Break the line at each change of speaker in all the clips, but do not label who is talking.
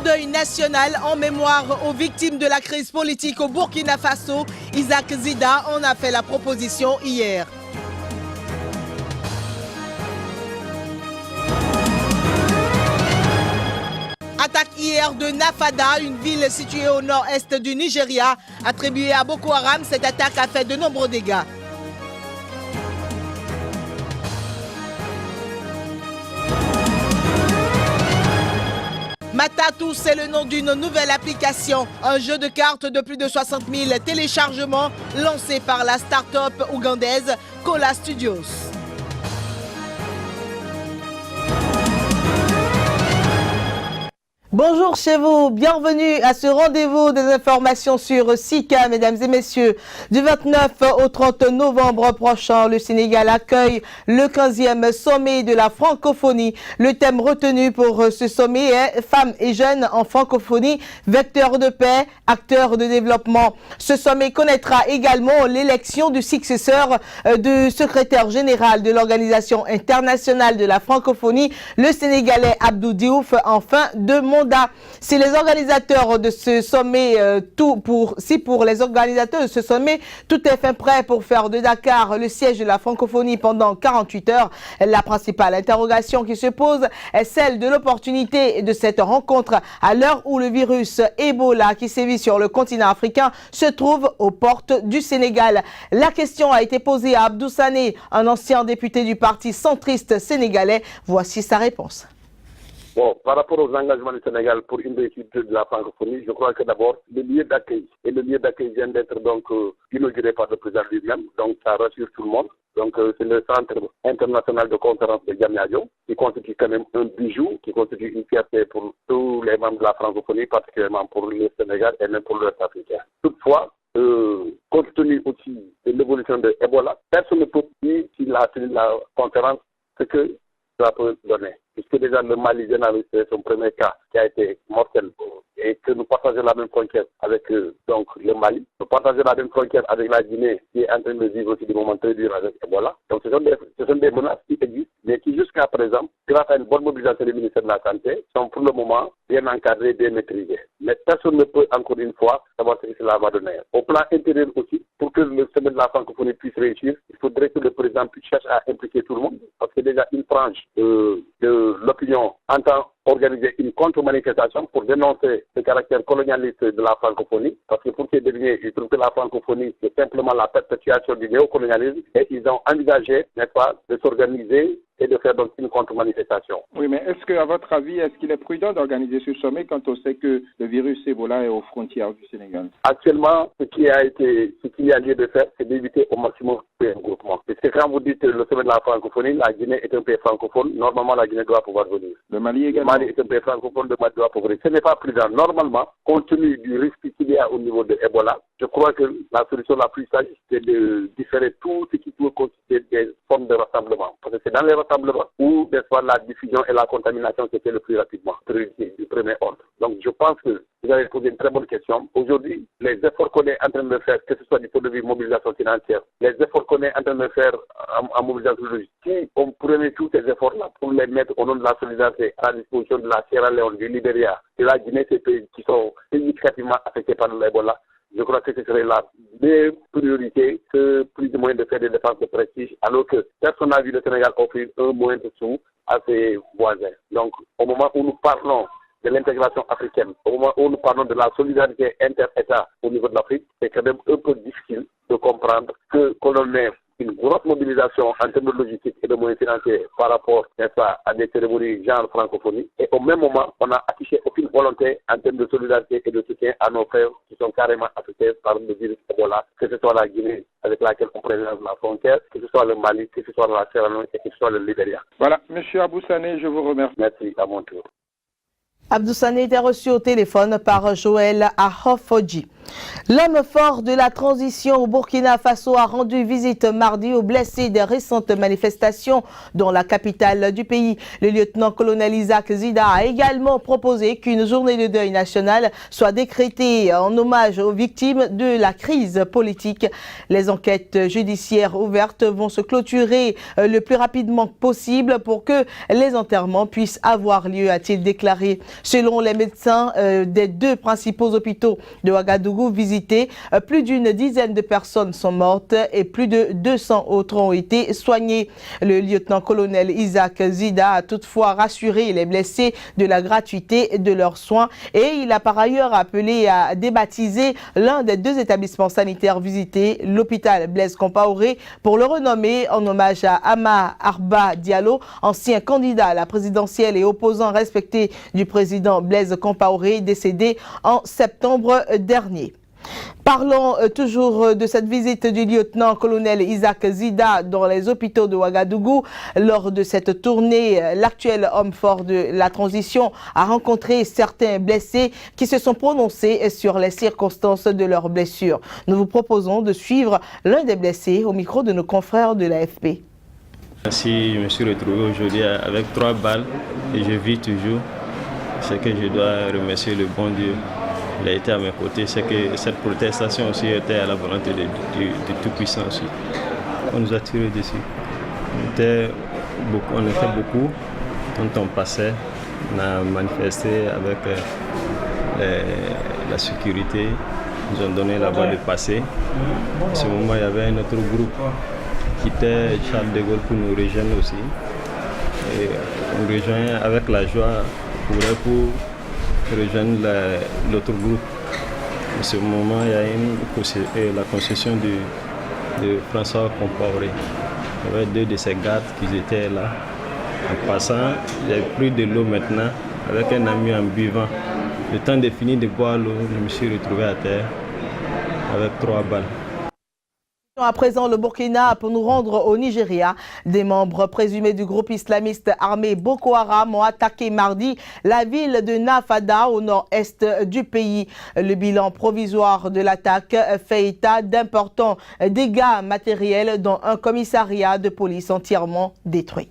deuil national en mémoire aux victimes de la crise politique au Burkina Faso. Isaac Zida en a fait la proposition hier. Attaque hier de Nafada, une ville située au nord-est du Nigeria. Attribuée à Boko Haram, cette attaque a fait de nombreux dégâts. Matatu, c'est le nom d'une nouvelle application, un jeu de cartes de plus de 60 000 téléchargements lancé par la start-up ougandaise Kola Studios. Bonjour chez vous, bienvenue à ce rendez-vous des informations sur Sika, mesdames et messieurs. Du 29 au 30 novembre prochain, le Sénégal accueille le 15e sommet de la francophonie. Le thème retenu pour ce sommet est « Femmes et jeunes en francophonie, vecteurs de paix, acteurs de développement ». Ce sommet connaîtra également l'élection du successeur du secrétaire général de l'Organisation internationale de la francophonie, le Sénégalais Abdou Diouf, en fin de mandat. Si les organisateurs de ce sommet, pour les organisateurs de ce sommet, tout est fait prêt pour faire de Dakar le siège de la francophonie pendant 48 heures, la principale interrogation qui se pose est celle de l'opportunité de cette rencontre à l'heure où le virus Ebola qui sévit sur le continent africain se trouve aux portes du Sénégal. La question a été posée à Abdou Sané, un ancien député du parti centriste sénégalais. Voici sa réponse.
Bon, par rapport aux engagements du Sénégal pour une réussite de la francophonie, je crois que d'abord, le lieu d'accueil vient d'être donc inauguré par le président lui-même, donc ça rassure tout le monde. Donc c'est le Centre international de conférence de Diamniadio, qui constitue quand même un bijou, qui constitue une fierté pour tous les membres de la francophonie, particulièrement pour le Sénégal et même pour l'Ouest africain. Toutefois, compte tenu aussi de l'évolution de Ebola, personne ne peut dire qu'il a tenu la conférence ce que ça peut donner. Puisque déjà le Mali vient d'enregistrer son premier cas qui a été mortel et que nous partageons la même frontière avec donc le Mali. Nous partageons la même frontière avec la Guinée qui est en train de vivre aussi des moments très durs avec Ebola. Donc ce sont des menaces qui existent, mais qui jusqu'à présent, grâce à une bonne mobilisation du ministère de la Santé, sont pour le moment bien encadrées, bien maîtrisées. Mais personne ne peut encore une fois savoir ce que cela va donner. Au plan intérieur aussi, pour que le sommet de la francophonie puisse réussir, il faudrait que le président puisse chercher à impliquer tout le monde, parce que déjà une frange de l'opinion entend organiser une contre-manifestation pour dénoncer le caractère colonialiste de la francophonie, parce que pour ces derniers, ils trouvent que la francophonie est simplement la perpétuation du néocolonialisme et ils ont envisagé, n'est-ce pas, de s'organiser et de faire donc une contre-manifestation.
Oui, mais est-ce qu'à votre avis, est-ce qu'il est prudent d'organiser ce sommet quand on sait que le virus Ebola est aux frontières du Sénégal?
Actuellement, ce qu'il y a lieu de faire, c'est d'éviter au maximum les regroupements. Parce que quand vous dites le sommet de la francophonie, la Guinée est un pays francophone, normalement la Guinée doit pouvoir venir.
Le Mali également.
Le Mali est un pays francophone, le Mali doit pouvoir venir. Ce n'est pas prudent. Normalement, compte tenu du risque qu'il y a au niveau de Ebola, je crois que la solution la plus sage, c'est de différer tout ce qui peut constituer des formes de rassemblement. Parce que c'est dans les rassemblements où, n'est-ce pas, la diffusion et la contamination se fait le plus rapidement, du premier ordre. Donc je pense que vous avez posé une très bonne question. Aujourd'hui, les efforts qu'on est en train de faire, que ce soit du point de vue mobilisation financière, les efforts qu'on est en train de faire en mobilisation logistique, si on prenait tous ces efforts-là pour les mettre au nom de la solidarité à la disposition de la Sierra Leone, du Libéria, de la Guinée, ces pays qui sont significativement affectés par l'Ebola, je crois que ce serait la meilleure priorité que plus de moyens de faire des dépenses de prestige, alors que personne n'a vu le Sénégal offrir un moyen de sous à ses voisins. Donc, au moment où nous parlons de l'intégration africaine, au moment où nous parlons de la solidarité inter-État au niveau de l'Afrique, c'est quand même un peu difficile de comprendre que l'on ait une grosse mobilisation en termes de logistique et de moyens financiers par rapport, n'est-ce pas, à des cérémonies genre francophonie. Et au même moment, on n'a affiché aucune volonté en termes de solidarité et de soutien à nos frères qui sont carrément affectés par le virus Ebola, que ce soit la Guinée avec laquelle on présente la frontière, que ce soit le Mali, que ce soit la Sierra Leone et que ce soit le Libéria.
Voilà, Monsieur Abdou Sané, je vous remercie.
Merci, à mon tour.
Abdou Sané était reçu au téléphone par Joël Ahofodji. L'homme fort de la transition au Burkina Faso a rendu visite mardi aux blessés des récentes manifestations dans la capitale du pays. Le lieutenant-colonel Isaac Zida a également proposé qu'une journée de deuil national soit décrétée en hommage aux victimes de la crise politique. Les enquêtes judiciaires ouvertes vont se clôturer le plus rapidement possible pour que les enterrements puissent avoir lieu, a-t-il déclaré. Selon les médecins des deux principaux hôpitaux de Ouagadougou visités, plus d'une dizaine de personnes sont mortes et plus de 200 autres ont été soignés. Le lieutenant-colonel Isaac Zida a toutefois rassuré les blessés de la gratuité de leurs soins et il a par ailleurs appelé à débaptiser l'un des deux établissements sanitaires visités, l'hôpital Blaise Compaoré, pour le renommer en hommage à Ama Arba Diallo, ancien candidat à la présidentielle et opposant respecté du président Blaise Compaoré, décédé en septembre dernier. Parlons toujours de cette visite du lieutenant-colonel Isaac Zida dans les hôpitaux de Ouagadougou. Lors de cette tournée, l'actuel homme fort de la transition a rencontré certains blessés qui se sont prononcés sur les circonstances de leurs blessures. Nous vous proposons de suivre l'un des blessés au micro de nos confrères de l'AFP.
Si je me suis retrouvé aujourd'hui avec 3 balles et je vis toujours, c'est que je dois remercier le bon Dieu. Il a été à mes côtés, c'est que cette protestation aussi était à la volonté du Tout-Puissant aussi. On nous a tiré dessus. On était beaucoup. Quand on passait, on a manifesté avec la sécurité. Ils nous ont donné la voie de passer. À ce moment, il y avait un autre groupe qui était Charles de Gaulle pour nous rejoindre aussi. Et on rejoint avec la joie pour rejoindre l'autre groupe. À ce moment, il y a la concession de François Compaoré. Il y avait 2 de ses gardes qui étaient là. En passant, j'ai pris de l'eau maintenant avec un ami en buvant. Le temps de finir de boire l'eau, je me suis retrouvé à terre avec 3 balles.
À présent, le Burkina, pour nous rendre au Nigeria, des membres présumés du groupe islamiste armé Boko Haram ont attaqué mardi la ville de Nafada au nord-est du pays. Le bilan provisoire de l'attaque fait état d'importants dégâts matériels dont un commissariat de police entièrement détruit.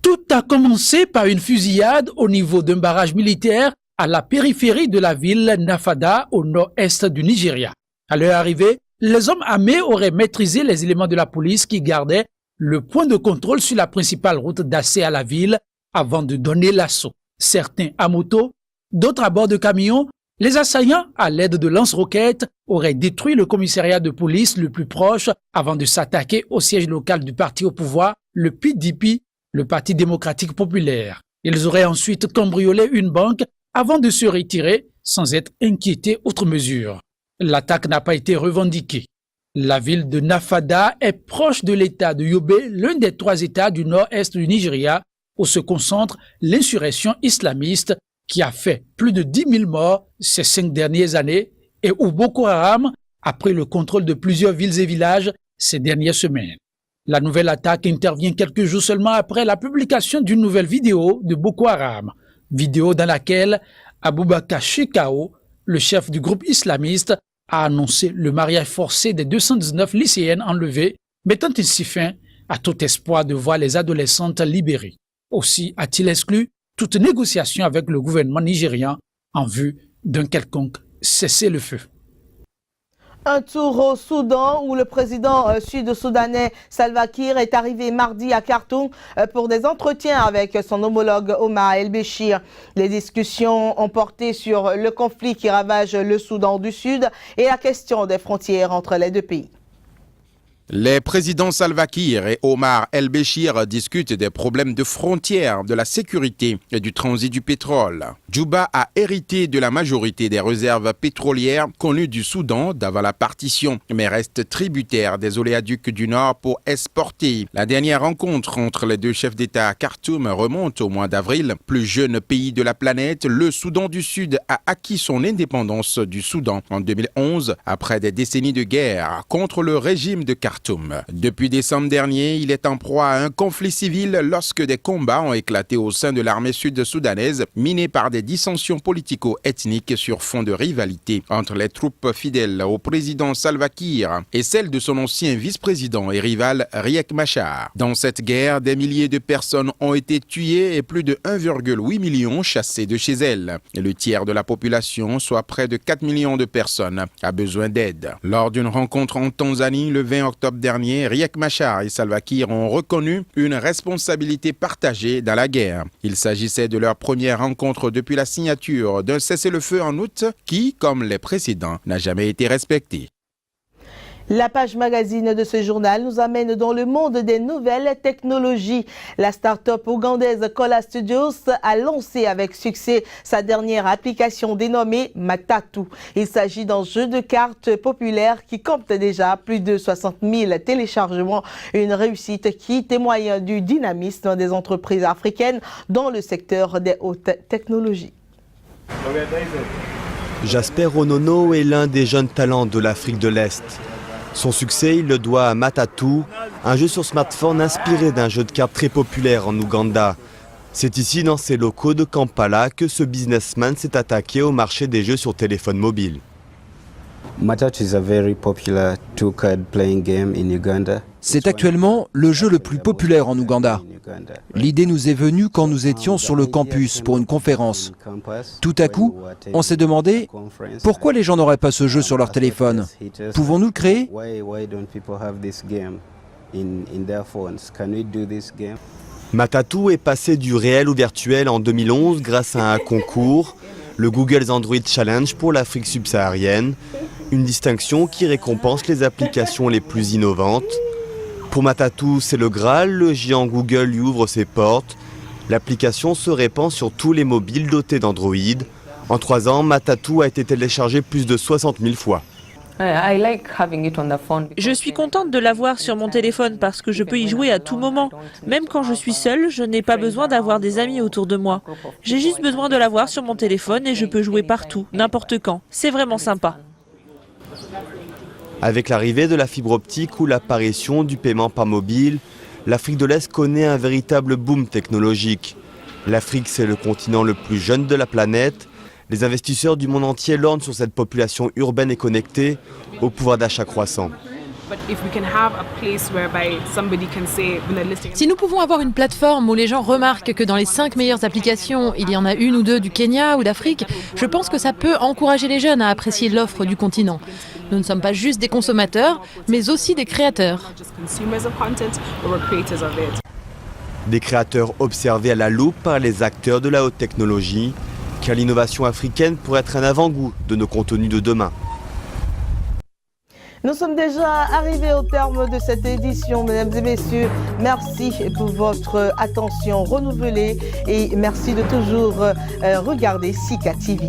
Tout a commencé par une fusillade au niveau d'un barrage militaire à la périphérie de la ville Nafada au nord-est du Nigeria. À leur arrivée, les hommes armés auraient maîtrisé les éléments de la police qui gardaient le point de contrôle sur la principale route d'accès à la ville avant de donner l'assaut. Certains à moto, d'autres à bord de camions, les assaillants, à l'aide de lance-roquettes, auraient détruit le commissariat de police le plus proche avant de s'attaquer au siège local du parti au pouvoir, le PDP, le Parti démocratique populaire. Ils auraient ensuite cambriolé une banque avant de se retirer sans être inquiétés outre mesure. L'attaque n'a pas été revendiquée. La ville de Nafada est proche de l'état de Yobe, l'un des 3 états du nord-est du Nigeria, où se concentre l'insurrection islamiste qui a fait plus de 10 000 morts ces 5 dernières années et où Boko Haram a pris le contrôle de plusieurs villes et villages ces dernières semaines. La nouvelle attaque intervient quelques jours seulement après la publication d'une nouvelle vidéo de Boko Haram, vidéo dans laquelle Aboubakar Shekau, le chef du groupe islamiste, a annoncé le mariage forcé des 219 lycéennes enlevées, mettant ainsi fin à tout espoir de voir les adolescentes libérées. Aussi a-t-il exclu toute négociation avec le gouvernement nigérian en vue d'un quelconque cessez-le-feu.
Un tour au Soudan où le président sud-soudanais Salva Kiir est arrivé mardi à Khartoum pour des entretiens avec son homologue Omar El-Béchir. Les discussions ont porté sur le conflit qui ravage le Soudan du Sud et la question des frontières entre les deux pays.
Les présidents Salva Kiir et Omar El-Béchir discutent des problèmes de frontières, de la sécurité et du transit du pétrole. Djouba a hérité de la majorité des réserves pétrolières connues du Soudan d'avant la partition, mais reste tributaire des oléoducs du Nord pour exporter. La dernière rencontre entre les deux chefs d'État à Khartoum remonte au mois d'avril. Plus jeune pays de la planète, le Soudan du Sud a acquis son indépendance du Soudan en 2011 après des décennies de guerre contre le régime de Khartoum. Depuis décembre dernier, il est en proie à un conflit civil lorsque des combats ont éclaté au sein de l'armée sud-soudanaise, minée par des dissensions politico-ethniques sur fond de rivalité entre les troupes fidèles au président Salva Kiir et celles de son ancien vice-président et rival Riek Machar. Dans cette guerre, des milliers de personnes ont été tuées et plus de 1,8 million chassées de chez elles. Et le tiers de la population, soit près de 4 millions de personnes, a besoin d'aide. Lors d'une rencontre en Tanzanie le 20 octobre octobre dernier, Riek Machar et Salva Kiir ont reconnu une responsabilité partagée dans la guerre. Il s'agissait de leur première rencontre depuis la signature d'un cessez-le-feu en août qui, comme les précédents, n'a jamais été respecté.
La page magazine de ce journal nous amène dans le monde des nouvelles technologies. La start-up ougandaise Kola Studios a lancé avec succès sa dernière application dénommée Matatu. Il s'agit d'un jeu de cartes populaire qui compte déjà plus de 60 000 téléchargements. Une réussite qui témoigne du dynamisme des entreprises africaines dans le secteur des hautes technologies.
Jasper Onono est l'un des jeunes talents de l'Afrique de l'Est. Son succès, il le doit à Matatu, un jeu sur smartphone inspiré d'un jeu de cartes très populaire en Ouganda. C'est ici, dans ses locaux de Kampala, que ce businessman s'est attaqué au marché des jeux sur téléphone mobile.
Matatu is a very popular two-card playing game in Uganda.
C'est actuellement le jeu le plus populaire en Ouganda. L'idée nous est venue quand nous étions sur le campus pour une conférence. Tout à coup, on s'est demandé pourquoi les gens n'auraient pas ce jeu sur leur téléphone. Pouvons-nous le créer ?
Matatu est passé du réel au virtuel en 2011 grâce à un concours, le Google's Android Challenge pour l'Afrique subsaharienne, une distinction qui récompense les applications les plus innovantes. Pour Matatu, c'est le Graal, le géant Google lui ouvre ses portes. L'application se répand sur tous les mobiles dotés d'Android. En 3 ans, Matatu a été téléchargé plus de 60 000 fois.
Je suis contente de l'avoir sur mon téléphone parce que je peux y jouer à tout moment. Même quand je suis seule, je n'ai pas besoin d'avoir des amis autour de moi. J'ai juste besoin de l'avoir sur mon téléphone et je peux jouer partout, n'importe quand. C'est vraiment sympa.
Avec l'arrivée de la fibre optique ou l'apparition du paiement par mobile, l'Afrique de l'Est connaît un véritable boom technologique. L'Afrique, c'est le continent le plus jeune de la planète. Les investisseurs du monde entier lorgnent sur cette population urbaine et connectée au pouvoir d'achat croissant.
Si nous pouvons avoir une plateforme où les gens remarquent que dans les 5 meilleures applications, il y en a 1 ou 2 du Kenya ou d'Afrique, je pense que ça peut encourager les jeunes à apprécier l'offre du continent. Nous ne sommes pas juste des consommateurs, mais aussi des créateurs.
Des créateurs observés à la loupe par les acteurs de la haute technologie, car l'innovation africaine pourrait être un avant-goût de nos contenus de demain.
Nous sommes déjà arrivés au terme de cette édition, mesdames et messieurs. Merci pour votre attention renouvelée et merci de toujours regarder Sika TV.